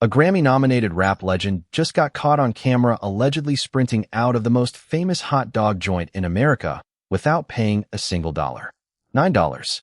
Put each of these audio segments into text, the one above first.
A Grammy-nominated rap legend just got caught on camera allegedly sprinting out of the most famous hot dog joint in America without paying a single dollar. $9.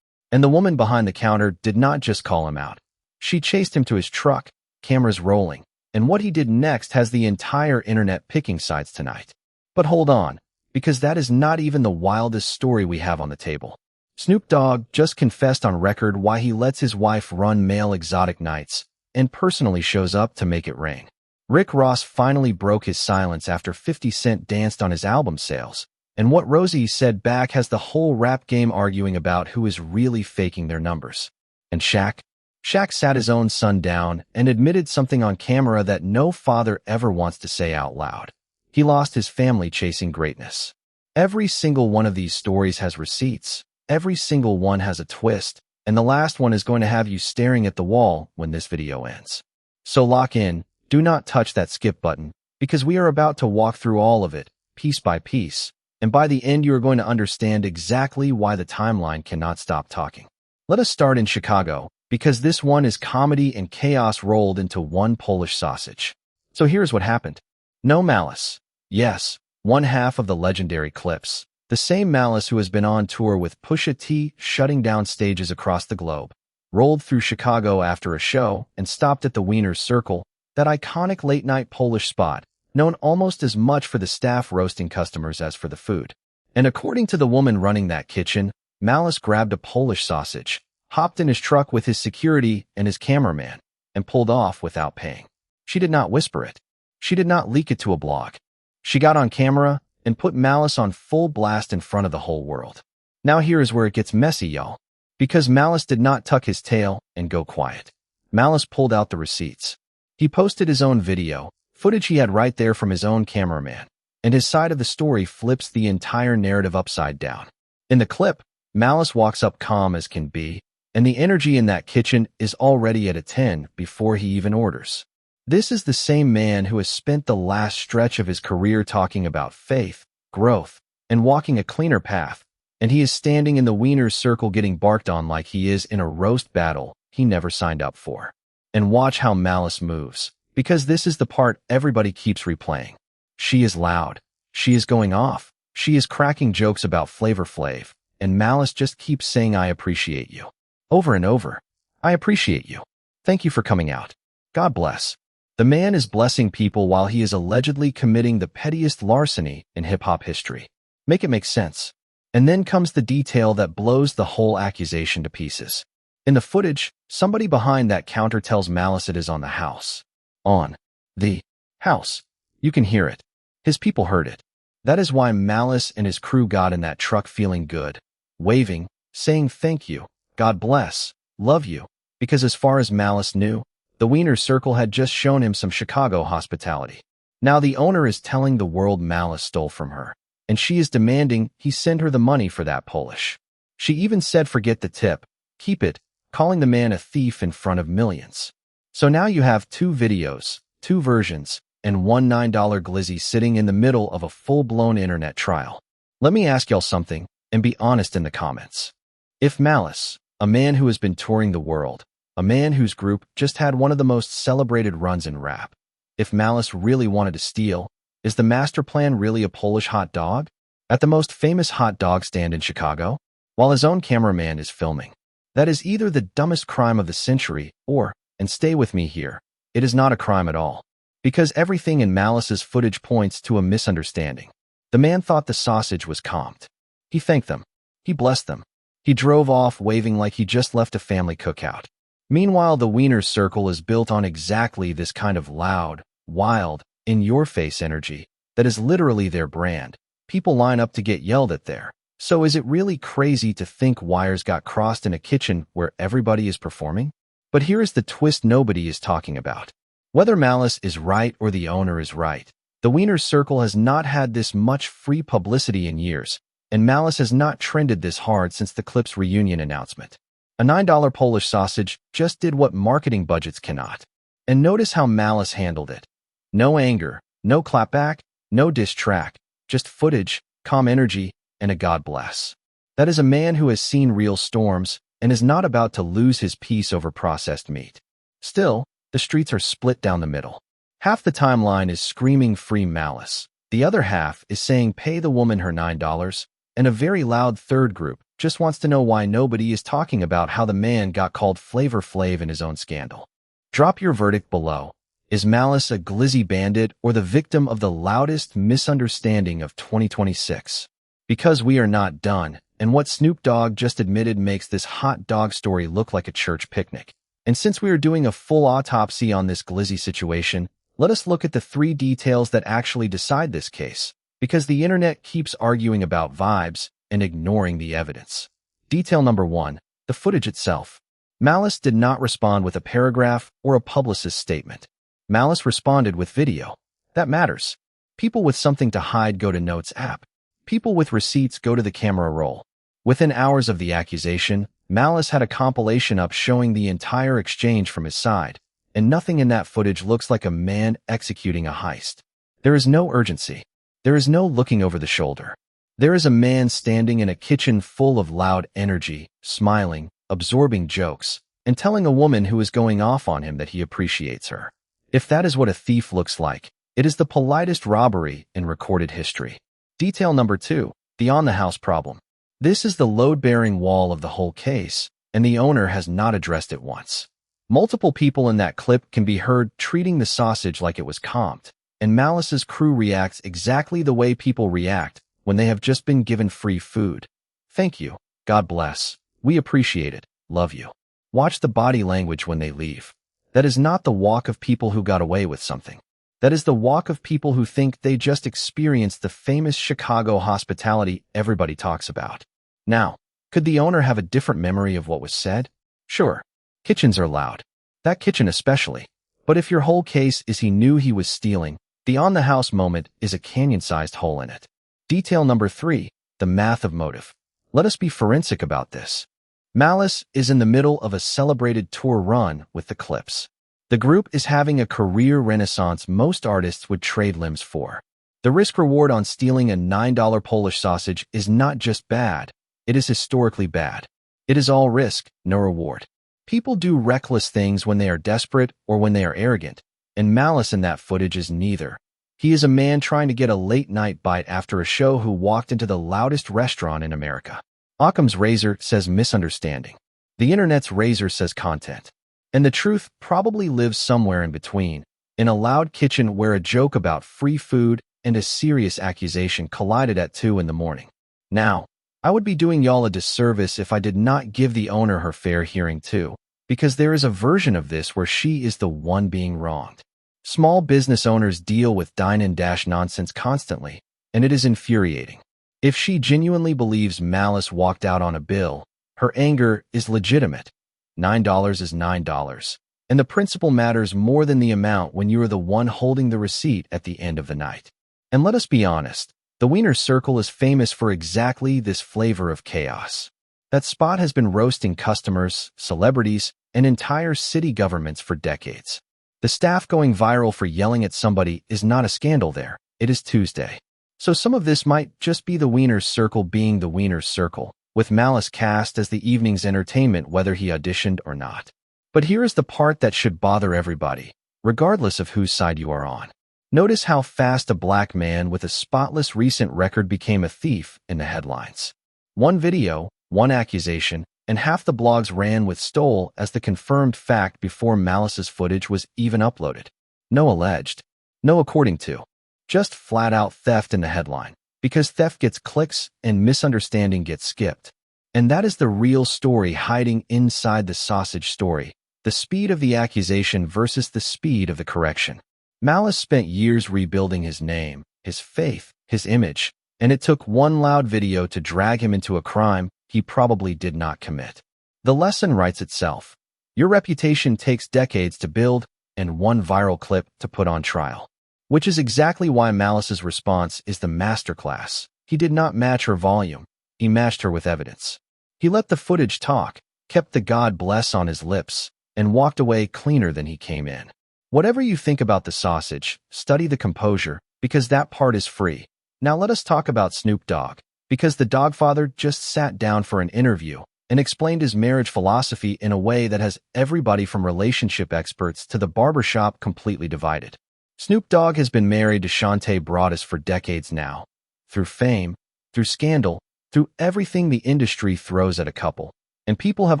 And the woman behind the counter did not just call him out. She chased him to his truck, cameras rolling, and what he did next has the entire internet picking sides tonight. But hold on, because that is not even the wildest story we have on the table. Snoop Dogg just confessed on record why he lets his wife run male exotic nights and personally shows up to make it rain. Rick Ross finally broke his silence after 50 Cent danced on his album sales, and what Rozay said back has the whole rap game arguing about who is really faking their numbers. And Shaq sat his own son down and admitted something on camera that no father ever wants to say out loud. He lost his family chasing greatness. Every single one of these stories has receipts. Every single one has a twist, and the last one is going to have you staring at the wall when this video ends. So lock in, do not touch that skip button, because we are about to walk through all of it, piece by piece, and by the end you are going to understand exactly why the timeline cannot stop talking. Let us start in Chicago, because this one is comedy and chaos rolled into one Polish sausage. So here's what happened. No Malice. Yes, one half of the legendary Clipse. The same Malice who has been on tour with Pusha T, shutting down stages across the globe, rolled through Chicago after a show and stopped at the Wiener Circle, that iconic late-night Polish spot, known almost as much for the staff roasting customers as for the food. And according to the woman running that kitchen, Malice grabbed a Polish sausage, hopped in his truck with his security and his cameraman, and pulled off without paying. She did not whisper it. She did not leak it to a blog. She got on camera and put Malice on full blast in front of the whole world. Now here is where it gets messy, y'all. Because Malice did not tuck his tail and go quiet. Malice pulled out the receipts. He posted his own video, footage he had right there from his own cameraman, and his side of the story flips the entire narrative upside down. In the clip, Malice walks up calm as can be, and the energy in that kitchen is already at a 10 before he even orders. This is the same man who has spent the last stretch of his career talking about faith, growth, and walking a cleaner path, and he is standing in the Wiener Circle getting barked on like he is in a roast battle he never signed up for. And watch how Malice moves, because this is the part everybody keeps replaying. She is loud. She is going off. She is cracking jokes about Flavor Flav, and Malice just keeps saying, "I appreciate you." Over and over. "I appreciate you. Thank you for coming out. God bless." The man is blessing people while he is allegedly committing the pettiest larceny in hip-hop history. Make it make sense. And then comes the detail that blows the whole accusation to pieces. In the footage, somebody behind that counter tells Malice it is on the house. On the house. You can hear it. His people heard it. That is why Malice and his crew got in that truck feeling good, waving, saying thank you, God bless, love you, because as far as Malice knew, the Wiener Circle had just shown him some Chicago hospitality. Now the owner is telling the world Malice stole from her, and she is demanding he send her the money for that Polish. She even said forget the tip, keep it, calling the man a thief in front of millions. So now you have two videos, two versions, and one $9 glizzy sitting in the middle of a full-blown internet trial. Let me ask y'all something, and be honest in the comments. If Malice, a man who has been touring the world, a man whose group just had one of the most celebrated runs in rap. If Malice really wanted to steal, is the master plan really a Polish hot dog? At the most famous hot dog stand in Chicago? While his own cameraman is filming. That is either the dumbest crime of the century, or, and stay with me here, it is not a crime at all. Because everything in Malice's footage points to a misunderstanding. The man thought the sausage was comped. He thanked them. He blessed them. He drove off waving like he just left a family cookout. Meanwhile, the Wiener Circle is built on exactly this kind of loud, wild, in-your-face energy that is literally their brand. People line up to get yelled at there. So is it really crazy to think wires got crossed in a kitchen where everybody is performing? But here is the twist nobody is talking about. Whether Malice is right or the owner is right, the Wiener Circle has not had this much free publicity in years, and Malice has not trended this hard since the Clipse reunion announcement. A $9 Polish sausage just did what marketing budgets cannot. And notice how Malice handled it. No anger, no clapback, no diss track, just footage, calm energy, and a God bless. That is a man who has seen real storms and is not about to lose his peace over processed meat. Still, the streets are split down the middle. Half the timeline is screaming free Malice. The other half is saying pay the woman her $9, and a very loud third group just wants to know why nobody is talking about how the man got called Flavor Flav in his own scandal. Drop your verdict below. Is Malice a glizzy bandit or the victim of the loudest misunderstanding of 2026? Because we are not done, and what Snoop Dogg just admitted makes this hot dog story look like a church picnic. And since we are doing a full autopsy on this glizzy situation, let us look at the 3 details that actually decide this case, because the internet keeps arguing about vibes and ignoring the evidence. Detail number 1, the footage itself. Malice did not respond with a paragraph or a publicist's statement. Malice responded with video. That matters. People with something to hide go to Notes app. People with receipts go to the camera roll. Within hours of the accusation, Malice had a compilation up showing the entire exchange from his side, and nothing in that footage looks like a man executing a heist. There is no urgency. There is no looking over the shoulder. There is a man standing in a kitchen full of loud energy, smiling, absorbing jokes, and telling a woman who is going off on him that he appreciates her. If that is what a thief looks like, it is the politest robbery in recorded history. Detail number 2, the on-the-house problem. This is the load-bearing wall of the whole case, and the owner has not addressed it once. Multiple people in that clip can be heard treating the sausage like it was comped, and Malice's crew reacts exactly the way people react when they have just been given free food. Thank you. God bless. We appreciate it. Love you. Watch the body language when they leave. That is not the walk of people who got away with something. That is the walk of people who think they just experienced the famous Chicago hospitality everybody talks about. Now, could the owner have a different memory of what was said? Sure. Kitchens are loud. That kitchen especially. But if your whole case is he knew he was stealing, the on-the-house moment is a canyon-sized hole in it. Detail number 3, the math of motive. Let us be forensic about this. Malice is in the middle of a celebrated tour run with the Clipse. The group is having a career renaissance most artists would trade limbs for. The risk-reward on stealing a $9 Polish sausage is not just bad, it is historically bad. It is all risk, no reward. People do reckless things when they are desperate or when they are arrogant, and Malice in that footage is neither. He is a man trying to get a late-night bite after a show who walked into the loudest restaurant in America. Occam's razor says misunderstanding. The internet's razor says content. And the truth probably lives somewhere in between, in a loud kitchen where a joke about free food and a serious accusation collided at 2 in the morning. Now, I would be doing y'all a disservice if I did not give the owner her fair hearing too, because there is a version of this where she is the one being wronged. Small business owners deal with dine-and-dash nonsense constantly, and it is infuriating. If she genuinely believes Malice walked out on a bill, her anger is legitimate. $9 is $9, and the principle matters more than the amount when you are the one holding the receipt at the end of the night. And let us be honest, the Wiener Circle is famous for exactly this flavor of chaos. That spot has been roasting customers, celebrities, and entire city governments for decades. The staff going viral for yelling at somebody is not a scandal there, it is Tuesday. So some of this might just be the Wiener Circle being the Wiener Circle, with Malice cast as the evening's entertainment whether he auditioned or not. But here is the part that should bother everybody, regardless of whose side you are on. Notice how fast a black man with a spotless recent record became a thief in the headlines. One video, one accusation, and half the blogs ran with stole as the confirmed fact before Malice's footage was even uploaded. No alleged. No according to. Just flat-out theft in the headline. Because theft gets clicks and misunderstanding gets skipped. And that is the real story hiding inside the sausage story, the speed of the accusation versus the speed of the correction. Malice spent years rebuilding his name, his faith, his image, and it took one loud video to drag him into a crime he probably did not commit. The lesson writes itself. Your reputation takes decades to build and one viral clip to put on trial. Which is exactly why Malice's response is the masterclass. He did not match her volume. He matched her with evidence. He let the footage talk, kept the God bless on his lips, and walked away cleaner than he came in. Whatever you think about the sausage, study the composure, because that part is free. Now let us talk about Snoop Dogg, because the Dogfather just sat down for an interview, and explained his marriage philosophy in a way that has everybody from relationship experts to the barbershop completely divided. Snoop Dogg has been married to Shante Broadus for decades now. Through fame, through scandal, through everything the industry throws at a couple. And people have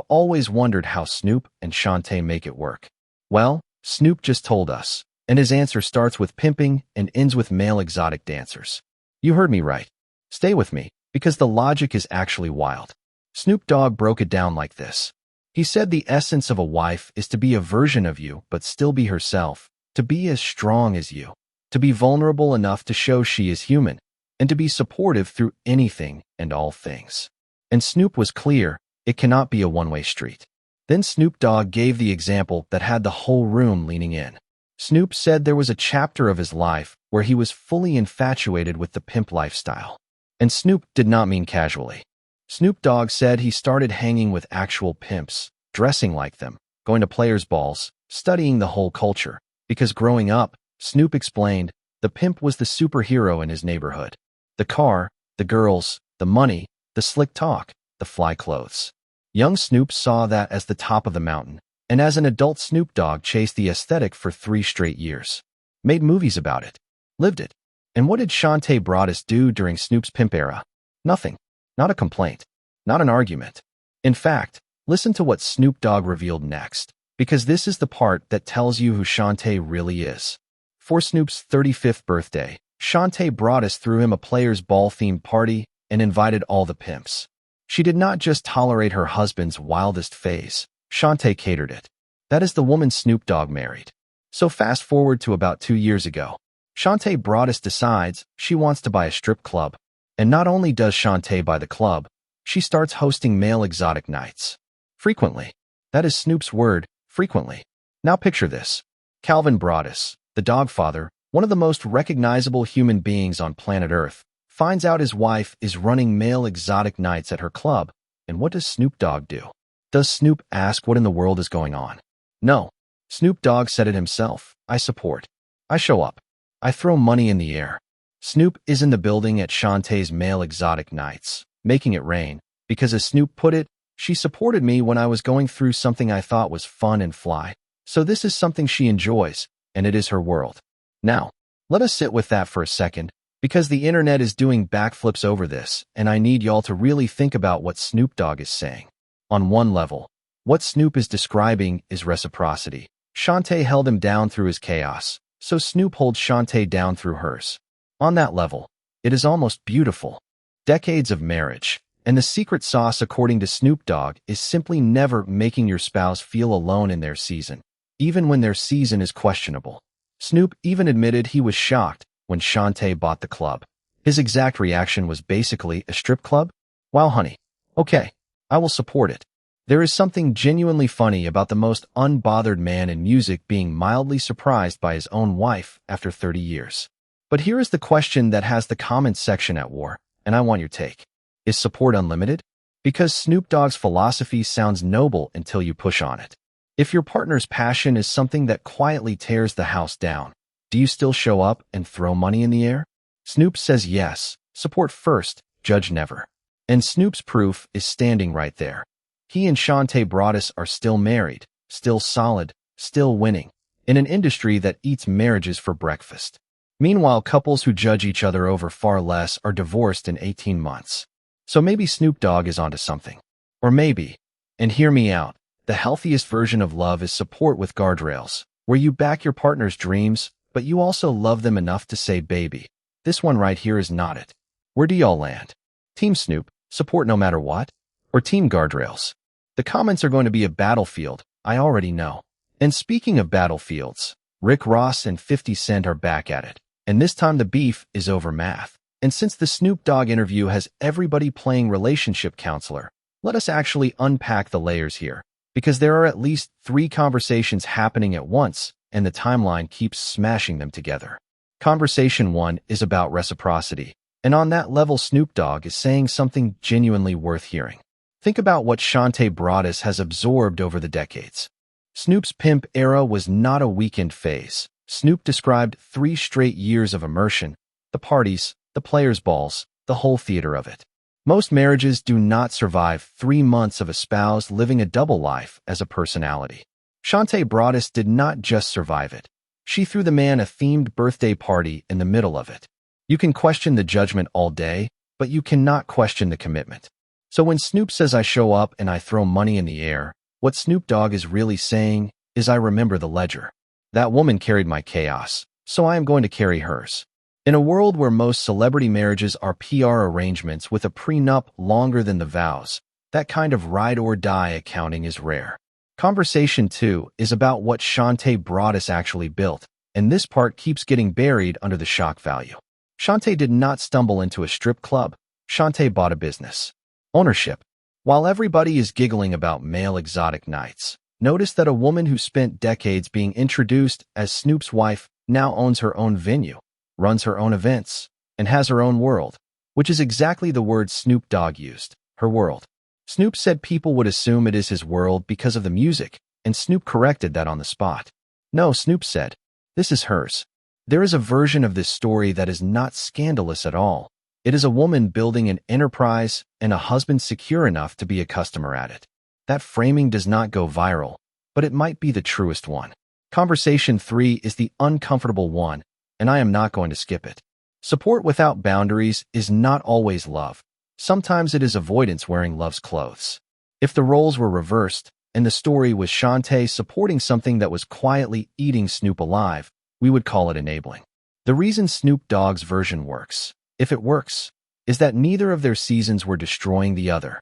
always wondered how Snoop and Shante make it work. Well, Snoop just told us, and his answer starts with pimping and ends with male exotic dancers. You heard me right. Stay with me, because the logic is actually wild. Snoop Dogg broke it down like this. He said the essence of a wife is to be a version of you but still be herself, to be as strong as you, to be vulnerable enough to show she is human, and to be supportive through anything and all things. And Snoop was clear, it cannot be a one-way street. Then Snoop Dogg gave the example that had the whole room leaning in. Snoop said there was a chapter of his life where he was fully infatuated with the pimp lifestyle. And Snoop did not mean casually. Snoop Dogg said he started hanging with actual pimps, dressing like them, going to players' balls, studying the whole culture. Because growing up, Snoop explained, the pimp was the superhero in his neighborhood. The car, the girls, the money, the slick talk, the fly clothes. Young Snoop saw that as the top of the mountain, and as an adult Snoop Dogg chased the aesthetic for 3 straight years. Made movies about it. Lived it. And what did Shante Broadus do during Snoop's pimp era? Nothing. Not a complaint. Not an argument. In fact, listen to what Snoop Dogg revealed next, because this is the part that tells you who Shante really is. For Snoop's 35th birthday, Shante Broadus threw him a players' ball-themed party and invited all the pimps. She did not just tolerate her husband's wildest phase. Shante catered it. That is the woman Snoop Dogg married. So fast forward to about 2 years ago. Shante Broadus decides she wants to buy a strip club. And not only does Shante buy the club, she starts hosting male exotic nights. Frequently. That is Snoop's word, frequently. Now picture this. Calvin Broadus, the dogfather, one of the most recognizable human beings on planet Earth, finds out his wife is running male exotic nights at her club. And what does Snoop Dogg do? Does Snoop ask what in the world is going on? No. Snoop Dogg said it himself. I support. I show up. I throw money in the air. Snoop is in the building at Shante's male exotic nights, making it rain, because as Snoop put it, she supported me when I was going through something I thought was fun and fly. So this is something she enjoys, and it is her world. Now, let us sit with that for a second, because the internet is doing backflips over this, and I need y'all to really think about what Snoop Dogg is saying. On one level, what Snoop is describing is reciprocity. Shante held him down through his chaos, so Snoop holds Shante down through hers. On that level, it is almost beautiful. Decades of marriage, and the secret sauce according to Snoop Dogg is simply never making your spouse feel alone in their season, even when their season is questionable. Snoop even admitted he was shocked when Shante bought the club. His exact reaction was basically, a strip club? Wow, honey. Okay, I will support it. There is something genuinely funny about the most unbothered man in music being mildly surprised by his own wife after 30 years. But here is the question that has the comments section at war, and I want your take. Is support unlimited? Because Snoop Dogg's philosophy sounds noble until you push on it. If your partner's passion is something that quietly tears the house down, do you still show up and throw money in the air? Snoop says yes, support first, judge never. And Snoop's proof is standing right there. He and Shante Broadus are still married, still solid, still winning, in an industry that eats marriages for breakfast. Meanwhile, couples who judge each other over far less are divorced in 18 months. So maybe Snoop Dogg is onto something. Or maybe, and hear me out, the healthiest version of love is support with guardrails, where you back your partner's dreams, but you also love them enough to say, baby, this one right here is not it. Where do y'all land? Team Snoop, support no matter what? Or Team Guardrails? The comments are going to be a battlefield, I already know. And speaking of battlefields, Rick Ross and 50 Cent are back at it. And this time the beef is over math. And since the Snoop Dogg interview has everybody playing relationship counselor, let us actually unpack the layers here. Because there are at least 3 conversations happening at once, and the timeline keeps smashing them together. Conversation 1 is about reciprocity. And on that level, Snoop Dogg is saying something genuinely worth hearing. Think about what Shante Broadus has absorbed over the decades. Snoop's pimp era was not a weekend phase. Snoop described 3 straight years of immersion, the parties, the players' balls, the whole theater of it. Most marriages do not survive 3 months of a spouse living a double life as a personality. Shante Broadus did not just survive it. She threw the man a themed birthday party in the middle of it. You can question the judgment all day, but you cannot question the commitment. So when Snoop says I show up and I throw money in the air, what Snoop Dogg is really saying is I remember the ledger. That woman carried my chaos, so I am going to carry hers. In a world where most celebrity marriages are PR arrangements with a prenup longer than the vows, that kind of ride-or-die accounting is rare. Conversation 2 is about what Shante Broadus actually built, and this part keeps getting buried under the shock value. Shante did not stumble into a strip club. Shante bought a business. Ownership. While everybody is giggling about male exotic nights, notice that a woman who spent decades being introduced as Snoop's wife now owns her own venue, runs her own events, and has her own world, which is exactly the word Snoop Dogg used, her world. Snoop said people would assume it is his world because of the music, and Snoop corrected that on the spot. No, Snoop said, this is hers. There is a version of this story that is not scandalous at all. It is a woman building an enterprise and a husband secure enough to be a customer at it. That framing does not go viral, but it might be the truest one. Conversation 3 is the uncomfortable one, and I am not going to skip it. Support without boundaries is not always love. Sometimes it is avoidance wearing love's clothes. If the roles were reversed, and the story was Shante supporting something that was quietly eating Snoop alive, we would call it enabling. The reason Snoop Dogg's version works, if it works, is that neither of their seasons were destroying the other.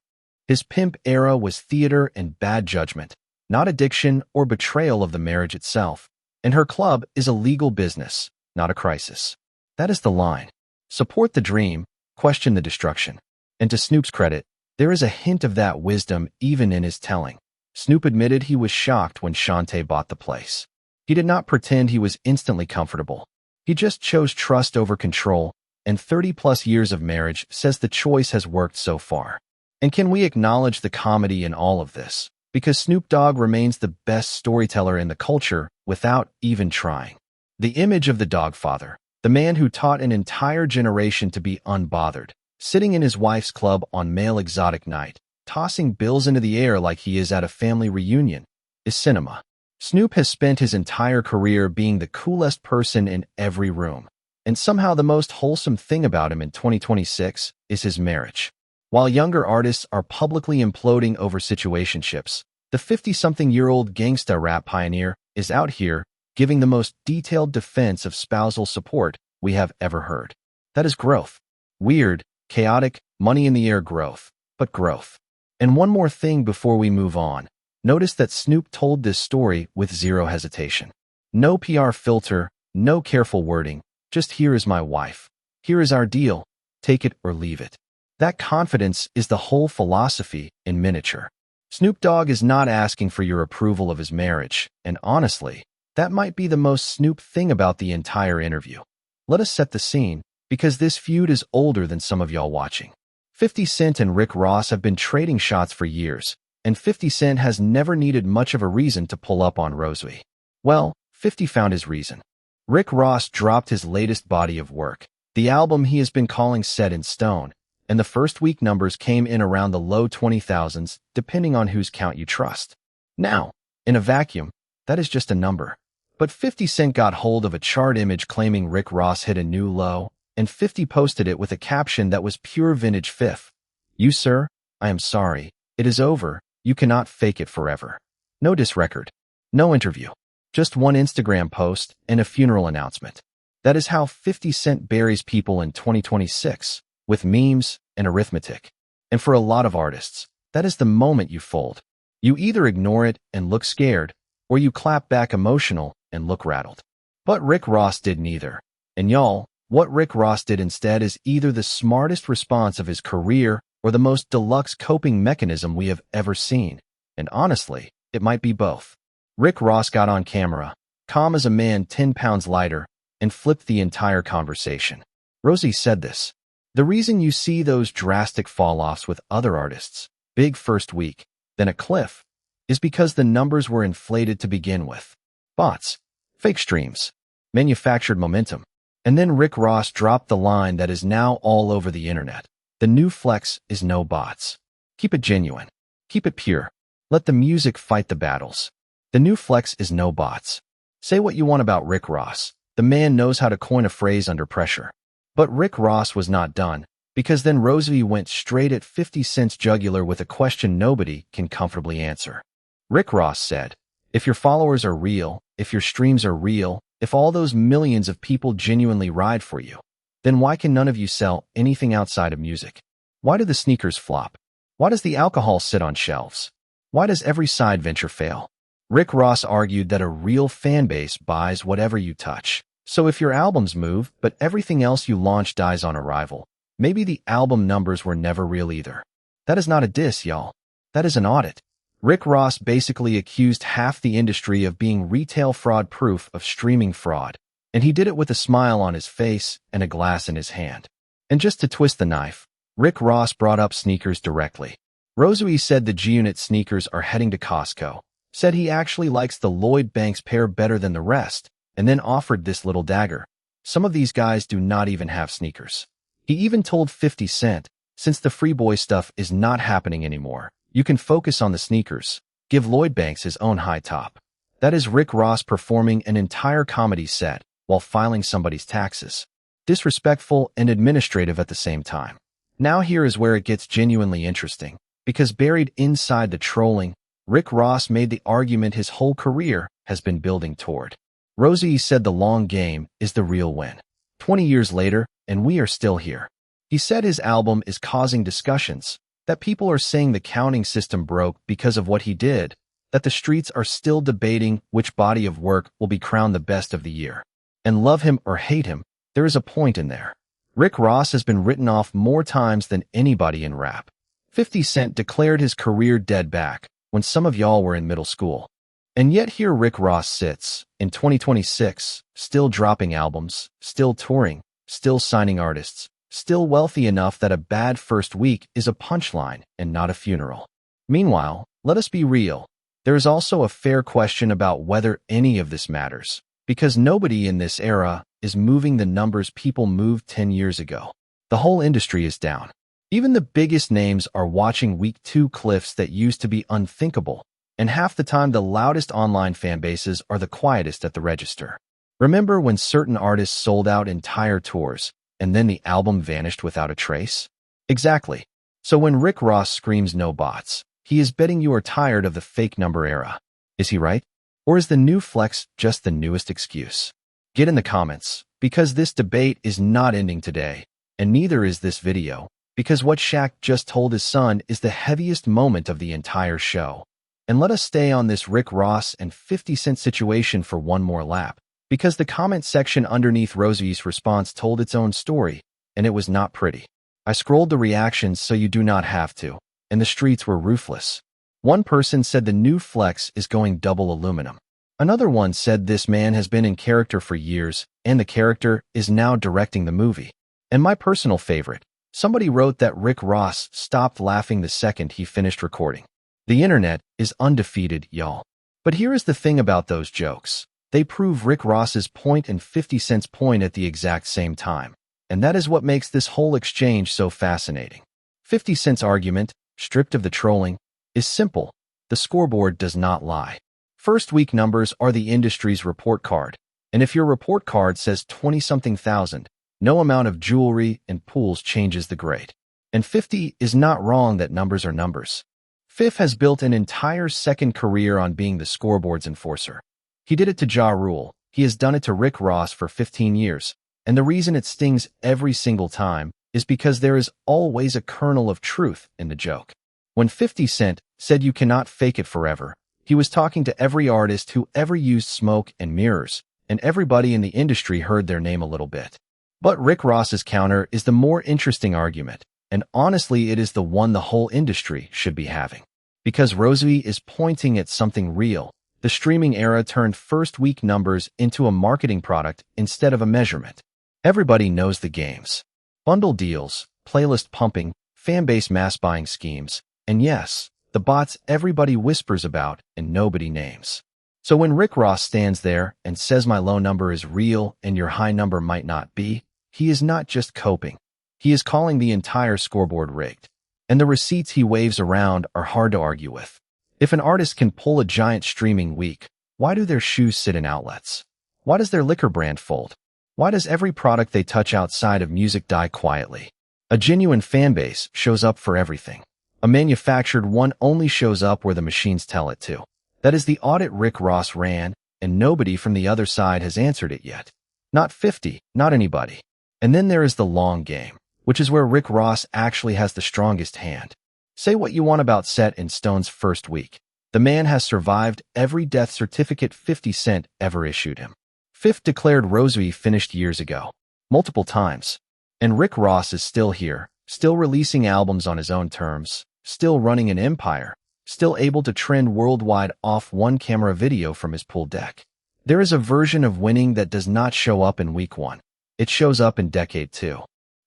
His pimp era was theater and bad judgment, not addiction or betrayal of the marriage itself, and her club is a legal business, not a crisis. That is the line. Support the dream, question the destruction. And to Snoop's credit, there is a hint of that wisdom even in his telling. Snoop admitted he was shocked when Shante bought the place. He did not pretend he was instantly comfortable. He just chose trust over control, and 30-plus years of marriage says the choice has worked so far. And can we acknowledge the comedy in all of this? Because Snoop Dogg remains the best storyteller in the culture without even trying. The image of the Dogfather, the man who taught an entire generation to be unbothered, sitting in his wife's club on male exotic night, tossing bills into the air like he is at a family reunion, is cinema. Snoop has spent his entire career being the coolest person in every room, and somehow the most wholesome thing about him in 2026 is his marriage. While younger artists are publicly imploding over situationships, the 50-something-year-old gangsta rap pioneer is out here giving the most detailed defense of spousal support we have ever heard. That is growth. Weird, chaotic, money-in-the-air growth, but growth. And one more thing before we move on. Notice that Snoop told this story with zero hesitation. No PR filter, no careful wording, just here is my wife. Here is our deal. Take it or leave it. That confidence is the whole philosophy in miniature. Snoop Dogg is not asking for your approval of his marriage, and honestly, that might be the most Snoop thing about the entire interview. Let us set the scene, because this feud is older than some of y'all watching. 50 Cent and Rick Ross have been trading shots for years, and 50 Cent has never needed much of a reason to pull up on Rozay. Well, 50 found his reason. Rick Ross dropped his latest body of work, the album he has been calling Set in Stone, and the first week numbers came in around the low 20,000s, depending on whose count you trust. Now, in a vacuum, that is just a number. But 50 Cent got hold of a chart image claiming Rick Ross hit a new low, and 50 posted it with a caption that was pure vintage Fifth. You, sir, I am sorry. It is over. You cannot fake it forever. No diss record. No interview. Just one Instagram post and a funeral announcement. That is how 50 Cent buries people in 2026, with memes and arithmetic. And for a lot of artists, that is the moment you fold. You either ignore it and look scared, or you clap back emotional and look rattled. But Rick Ross did neither. And y'all, what Rick Ross did instead is either the smartest response of his career or the most deluxe coping mechanism we have ever seen. And honestly, it might be both. Rick Ross got on camera, calm as a man 10 pounds lighter, and flipped the entire conversation. Rozay said this. The reason you see those drastic fall-offs with other artists, big first week, then a cliff, is because the numbers were inflated to begin with. Bots, fake streams, manufactured momentum. And then Rick Ross dropped the line that is now all over the internet. The new flex is no bots. Keep it genuine. Keep it pure. Let the music fight the battles. The new flex is no bots. Say what you want about Rick Ross. The man knows how to coin a phrase under pressure. But Rick Ross was not done, because then Rozay went straight at 50 Cent's jugular with a question nobody can comfortably answer. Rick Ross said, "If your followers are real, if your streams are real, if all those millions of people genuinely ride for you, then why can none of you sell anything outside of music? Why do the sneakers flop? Why does the alcohol sit on shelves? Why does every side venture fail?" Rick Ross argued that a real fan base buys whatever you touch. So if your albums move, but everything else you launch dies on arrival, maybe the album numbers were never real either. That is not a diss, y'all. That is an audit. Rick Ross basically accused half the industry of being retail fraud proof of streaming fraud, and he did it with a smile on his face and a glass in his hand. And just to twist the knife, Rick Ross brought up sneakers directly. Rozay said the G-Unit sneakers are heading to Costco, said he actually likes the Lloyd Banks pair better than the rest, and then offered this little dagger. Some of these guys do not even have sneakers. He even told 50 Cent, since the free boy stuff is not happening anymore, you can focus on the sneakers. Give Lloyd Banks his own high top. That is Rick Ross performing an entire comedy set while filing somebody's taxes. Disrespectful and administrative at the same time. Now here is where it gets genuinely interesting, because buried inside the trolling, Rick Ross made the argument his whole career has been building toward. Rozay said the long game is the real win. 20 years later, and we are still here. He said his album is causing discussions, that people are saying the counting system broke because of what he did, that the streets are still debating which body of work will be crowned the best of the year. And love him or hate him, there is a point in there. Rick Ross has been written off more times than anybody in rap. 50 Cent declared his career dead back when some of y'all were in middle school. And yet here Rick Ross sits, in 2026, still dropping albums, still touring, still signing artists, still wealthy enough that a bad first week is a punchline and not a funeral. Meanwhile, let us be real. There is also a fair question about whether any of this matters, because nobody in this era is moving the numbers people moved 10 years ago. The whole industry is down. Even the biggest names are watching week 2 cliffs that used to be unthinkable, and half the time the loudest online fan bases are the quietest at the register. Remember when certain artists sold out entire tours, and then the album vanished without a trace? Exactly. So when Rick Ross screams no bots, he is betting you are tired of the fake number era. Is he right? Or is the new flex just the newest excuse? Get in the comments, because this debate is not ending today, and neither is this video, because what Shaq just told his son is the heaviest moment of the entire show. And let us stay on this Rick Ross and 50 Cent situation for one more lap, because the comment section underneath Rozay's response told its own story, and it was not pretty. I scrolled the reactions so you do not have to, and the streets were ruthless. One person said the new flex is going double aluminum. Another one said this man has been in character for years, and the character is now directing the movie. And my personal favorite, somebody wrote that Rick Ross stopped laughing the second he finished recording. The internet is undefeated, y'all. But here is the thing about those jokes. They prove Rick Ross's point and 50 Cent's point at the exact same time. And that is what makes this whole exchange so fascinating. 50 Cent's argument, stripped of the trolling, is simple. The scoreboard does not lie. First week numbers are the industry's report card. And if your report card says 20-something thousand, no amount of jewelry and pools changes the grade. And 50 is not wrong that numbers are numbers. Fifth has built an entire second career on being the scoreboard's enforcer. He did it to Ja Rule. He has done it to Rick Ross for 15 years. And the reason it stings every single time is because there is always a kernel of truth in the joke. When 50 Cent said you cannot fake it forever, he was talking to every artist who ever used smoke and mirrors, and everybody in the industry heard their name a little bit. But Rick Ross's counter is the more interesting argument, and honestly it is the one the whole industry should be having. Because Rozay is pointing at something real. The streaming era turned first week numbers into a marketing product instead of a measurement. Everybody knows the games. Bundle deals, playlist pumping, fanbase mass buying schemes, and yes, the bots everybody whispers about and nobody names. So when Rick Ross stands there and says my low number is real and your high number might not be, he is not just coping. He is calling the entire scoreboard rigged. And the receipts he waves around are hard to argue with. If an artist can pull a giant streaming week, why do their shoes sit in outlets? Why does their liquor brand fold? Why does every product they touch outside of music die quietly? A genuine fanbase shows up for everything. A manufactured one only shows up where the machines tell it to. That is the audit Rick Ross ran, and nobody from the other side has answered it yet. Not 50, not anybody. And then there is the long game, which is where Rick Ross actually has the strongest hand. Say what you want about Set in Stone's first week. The man has survived every death certificate 50 Cent ever issued him. Fifth declared Rozay finished years ago, multiple times. And Rick Ross is still here, still releasing albums on his own terms, still running an empire, still able to trend worldwide off one-camera video from his pool deck. There is a version of winning that does not show up in week 1. It shows up in decade 2.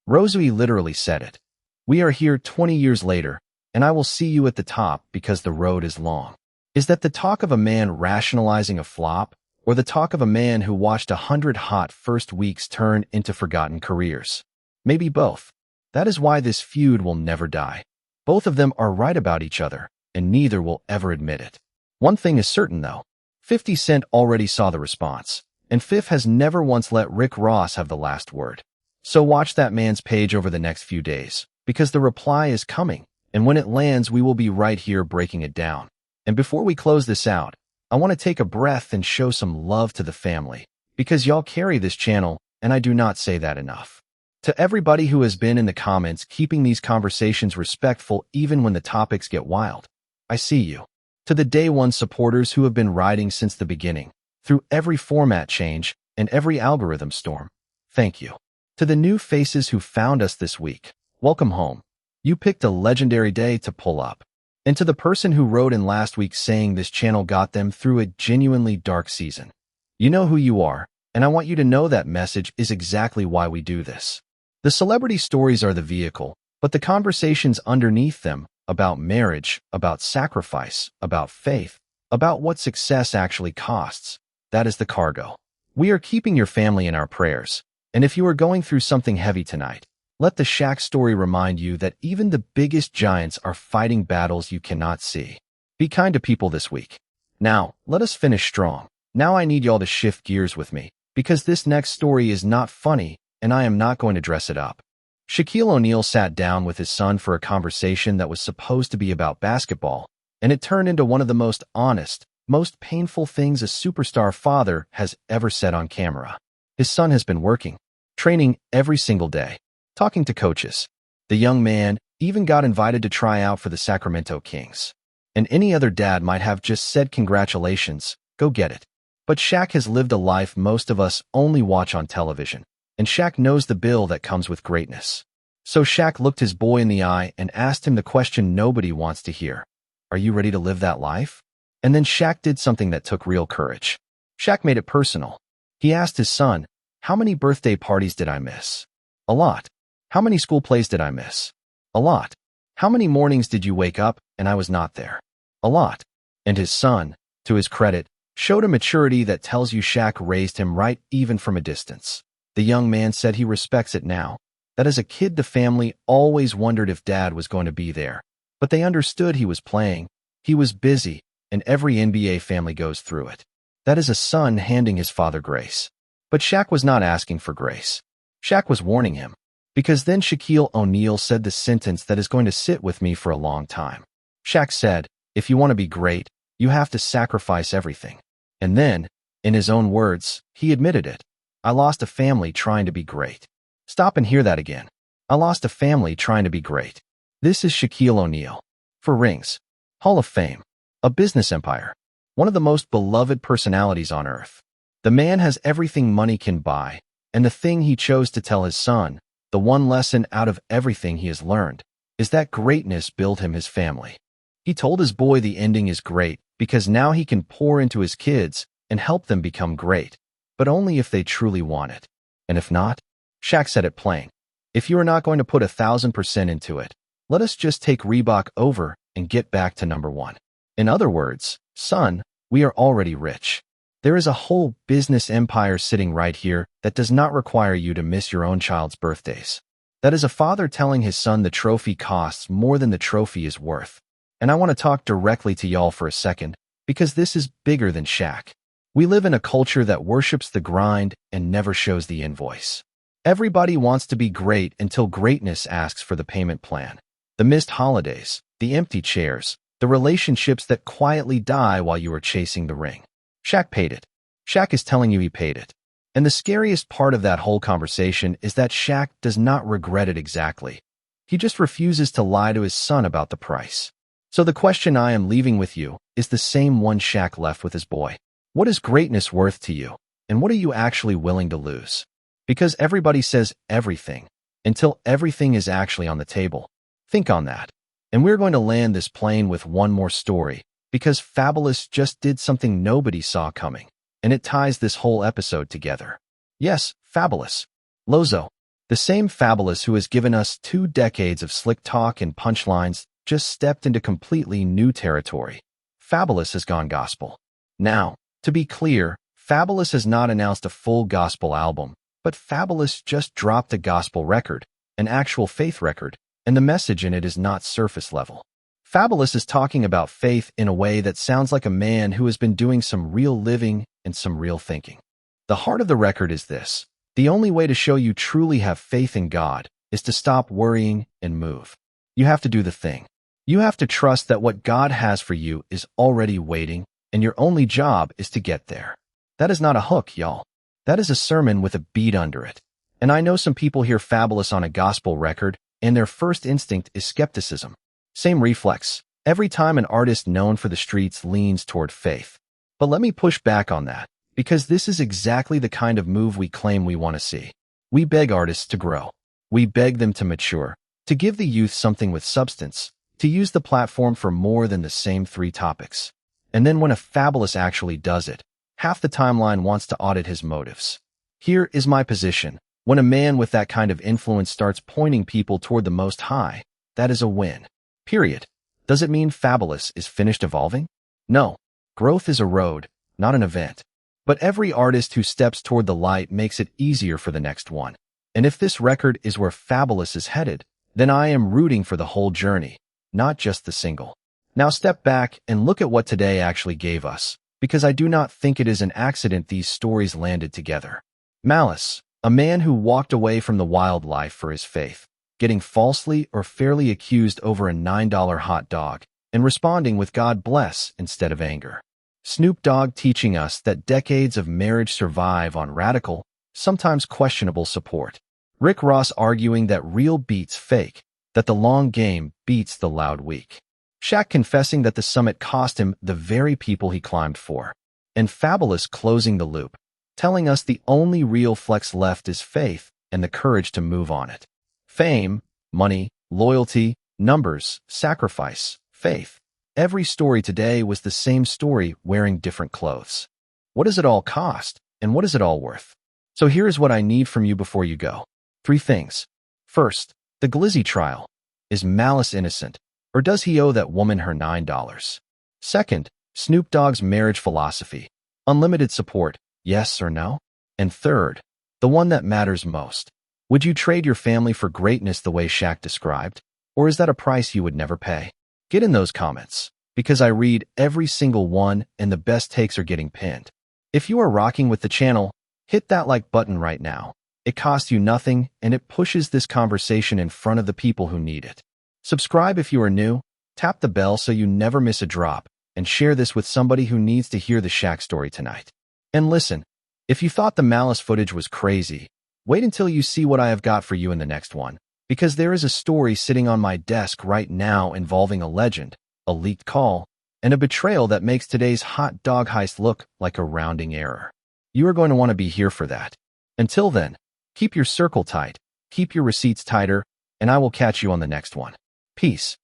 Rozay literally said it. We are here 20 years later, and I will see you at the top because the road is long. Is that the talk of a man rationalizing a flop, or the talk of a man who watched 100 hot first weeks turn into forgotten careers? Maybe both. That is why this feud will never die. Both of them are right about each other, and neither will ever admit it. One thing is certain, though. 50 Cent already saw the response, and Fifth has never once let Rick Ross have the last word. So watch that man's page over the next few days, because the reply is coming, and when it lands, we will be right here breaking it down. And before we close this out, I want to take a breath and show some love to the family, because y'all carry this channel, and I do not say that enough. To everybody who has been in the comments keeping these conversations respectful even when the topics get wild, I see you. To the Day One supporters who have been riding since the beginning, through every format change and every algorithm storm, thank you. To the new faces who found us this week, welcome home. You picked a legendary day to pull up. And to the person who wrote in last week saying this channel got them through a genuinely dark season, you know who you are, and I want you to know that message is exactly why we do this. The celebrity stories are the vehicle, but the conversations underneath them, about marriage, about sacrifice, about faith, about what success actually costs, that is the cargo. We are keeping your family in our prayers, and if you are going through something heavy tonight, let the Shaq story remind you that even the biggest giants are fighting battles you cannot see. Be kind to people this week. Now, let us finish strong. Now I need y'all to shift gears with me, because this next story is not funny, and I am not going to dress it up. Shaquille O'Neal sat down with his son for a conversation that was supposed to be about basketball, and it turned into one of the most honest, most painful things a superstar father has ever said on camera. His son has been working, training every single day, talking to coaches. The young man even got invited to try out for the Sacramento Kings. And any other dad might have just said congratulations, go get it. But Shaq has lived a life most of us only watch on television, and Shaq knows the bill that comes with greatness. So Shaq looked his boy in the eye and asked him the question nobody wants to hear. Are you ready to live that life? And then Shaq did something that took real courage. Shaq made it personal. He asked his son, how many birthday parties did I miss? A lot. How many school plays did I miss? A lot. How many mornings did you wake up and I was not there? A lot. And his son, to his credit, showed a maturity that tells you Shaq raised him right even from a distance. The young man said he respects it now, that as a kid the family always wondered if dad was going to be there. But they understood he was playing, he was busy, and every NBA family goes through it. That is a son handing his father grace. But Shaq was not asking for grace. Shaq was warning him. Because then Shaquille O'Neal said the sentence that is going to sit with me for a long time. Shaq said, if you want to be great, you have to sacrifice everything. And then, in his own words, he admitted it. I lost a family trying to be great. Stop and hear that again. I lost a family trying to be great. This is Shaquille O'Neal. For rings, Hall of Fame, a business empire, one of the most beloved personalities on earth. The man has everything money can buy, and the thing he chose to tell his son, the one lesson out of everything he has learned, is that greatness built him his family. He told his boy the ending is great because now he can pour into his kids and help them become great, but only if they truly want it. And if not, Shaq said it plain. If you are not going to put 1,000% into it, let us just take Reebok over and get back to number one. In other words, son, we are already rich. There is a whole business empire sitting right here that does not require you to miss your own child's birthdays. That is a father telling his son the trophy costs more than the trophy is worth. And I want to talk directly to y'all for a second, because this is bigger than Shaq. We live in a culture that worships the grind and never shows the invoice. Everybody wants to be great until greatness asks for the payment plan. The missed holidays, the empty chairs, the relationships that quietly die while you are chasing the ring. Shaq paid it. Shaq is telling you he paid it. And the scariest part of that whole conversation is that Shaq does not regret it exactly. He just refuses to lie to his son about the price. So the question I am leaving with you is the same one Shaq left with his boy. What is greatness worth to you? And what are you actually willing to lose? Because everybody says everything, until everything is actually on the table. Think on that. And we're going to land this plane with one more story, because Fabolous just did something nobody saw coming, and it ties this whole episode together. Yes, Fabolous. Rozay, the same Fabolous who has given us 2 decades of slick talk and punchlines, just stepped into completely new territory. Fabolous has gone gospel. Now, to be clear, Fabolous has not announced a full gospel album, but Fabolous just dropped a gospel record, an actual faith record, and the message in it is not surface level. Fabolous is talking about faith in a way that sounds like a man who has been doing some real living and some real thinking. The heart of the record is this: the only way to show you truly have faith in God is to stop worrying and move. You have to do the thing. You have to trust that what God has for you is already waiting, and your only job is to get there. That is not a hook, y'all. That is a sermon with a beat under it. And I know some people hear Fabolous on a gospel record, and their first instinct is skepticism. Same reflex, every time an artist known for the streets leans toward faith. But let me push back on that, because this is exactly the kind of move we claim we want to see. We beg artists to grow. We beg them to mature, to give the youth something with substance, to use the platform for more than the same 3 topics. And then when a Fabolous actually does it, half the timeline wants to audit his motives. Here is my position. When a man with that kind of influence starts pointing people toward the Most High, that is a win. Period. Does it mean Fabolous is finished evolving? No. Growth is a road, not an event. But every artist who steps toward the light makes it easier for the next one. And if this record is where Fabolous is headed, then I am rooting for the whole journey, not just the single. Now step back and look at what today actually gave us, because I do not think it is an accident these stories landed together. Malice, a man who walked away from the wild life for his faith, getting falsely or fairly accused over a $9 hot dog, and responding with God bless instead of anger. Snoop Dogg teaching us that decades of marriage survive on radical, sometimes questionable support. Rick Ross arguing that real beats fake, that the long game beats the loud weak. Shaq confessing that the summit cost him the very people he climbed for. And Fabolous closing the loop, telling us the only real flex left is faith and the courage to move on it. Fame, money, loyalty, numbers, sacrifice, faith. Every story today was the same story wearing different clothes. What does it all cost, and what is it all worth? So here is what I need from you before you go. 3 things. First, the Glizzy trial. Is Malice innocent, or does he owe that woman her $9? Second, Snoop Dogg's marriage philosophy. Unlimited support, yes or no? And third, the one that matters most. Would you trade your family for greatness the way Shaq described? Or is that a price you would never pay? Get in those comments, because I read every single one and the best takes are getting pinned. If you are rocking with the channel, hit that like button right now. It costs you nothing, and it pushes this conversation in front of the people who need it. Subscribe if you are new, tap the bell so you never miss a drop, and share this with somebody who needs to hear the Shaq story tonight. And listen, if you thought the Malice footage was crazy, wait until you see what I have got for you in the next one, because there is a story sitting on my desk right now involving a legend, a leaked call, and a betrayal that makes today's hot dog heist look like a rounding error. You are going to want to be here for that. Until then, keep your circle tight, keep your receipts tighter, and I will catch you on the next one. Peace.